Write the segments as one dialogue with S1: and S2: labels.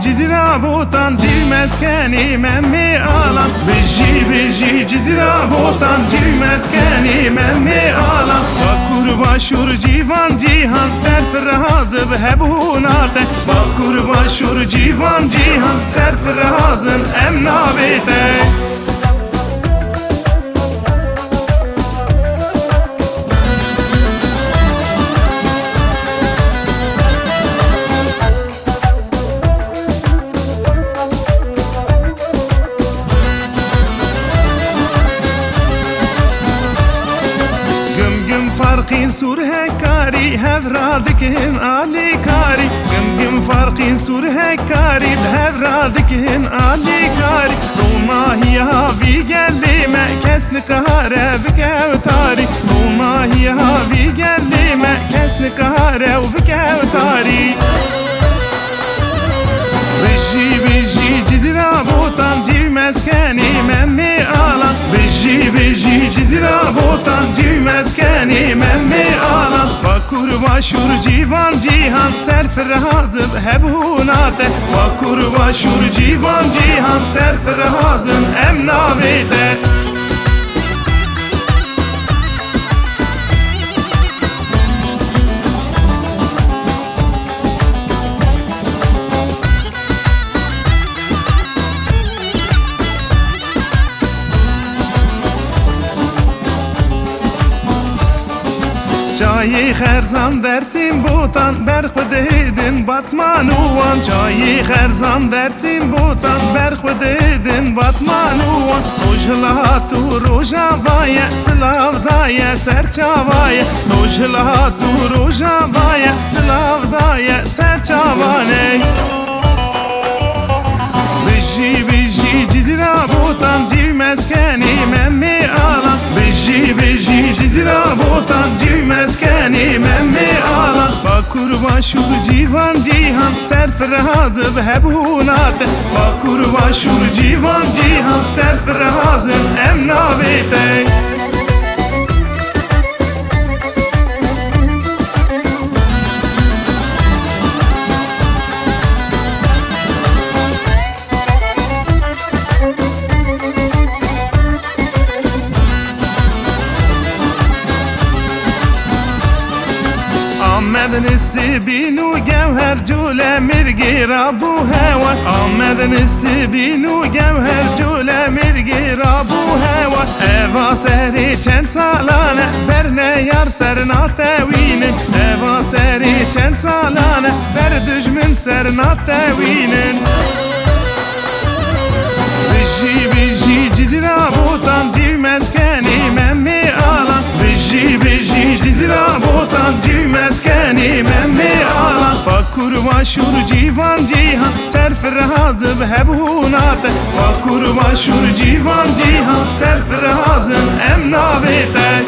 S1: جزیره بوتان جی مسکنی من می آلم بجی جزیره بوتان جی مسکنی من می آلم با kurba şur civan cihan serfrazı hebunate ba kurba şur civan cihan serfrazın emnabete فرقين سور هكاري هفرادكهن آلي كاري قم فرقين سور هكاري هفرادكهن آلي كاري روما هي هابي قلي ما كسن كهارة بكاوتاري روما هي هابي قلي ما كسن كهارة وبكاوتاري بجي جزيرة بوطان جي مسكني ممي آلان بجي جزيرة بوطان جي مسكني ممي آلان باكور باشور جيوان جيهان سرفراز بهبوناته باكور باشور جيوان جيهان سرفراز امنابيته چایی خرزان درسیم بوتان برخودهیدن باتمانوان چایی خرزان درسیم بوتان برخودهیدن باتمانوان روژلا تو روژا بایا سلاو دایا سرچاوایا روژلا تو روژا بایا سلاو دایا سرچاوانه بجی جزیره بوتان جی مسکنی من می آلم بجی جزیره بوتان جی مسکنی من می آلم با kurba şur civan cihan serfrazı hebunate با kurba şur civan cihan serfrazın emnabete آمدن استبین و گوهر جوله مرگی رابو هوا آمدن استبین و گوهر جوله مرگی رابو هوا ایوا سری چند سالانه برنه یار سرنا توینن ایوا سری چند سالانه بر دجمن سرنا توینن بجی جزیره بوتان جی مسکنی من می آلم بجی جزیره بوتان جی مسکنی من می آلم با kurba şur civan cihan serfrazı hebunate با kurba şur civan cihan serfrazın emnabete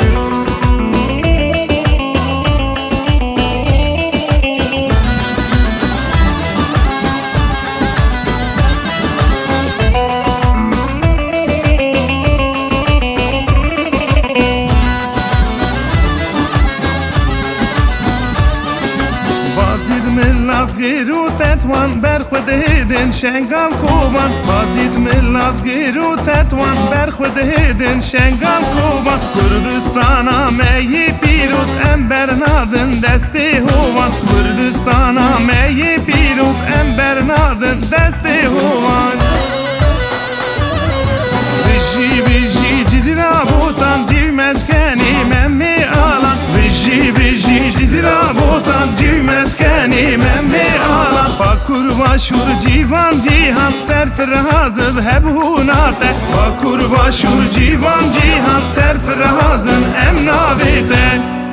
S1: گیرو تتوان برخودهیدن شنگال کوبان بازید ملاز گیرو تتوان برخودهیدن شنگال کوبان کردستانا می پیروز امبرنادن دستی هوان کردستانا می پیروز امبرنادن دستی هوان بجی جزیره بوتان جی مسکنی من می آلم بجی جزیره بوتان جی مسکنی من می آلم با kurba şur civan cihan serfrazı hebunate با kurba şur civan cihan serfrazın emnabete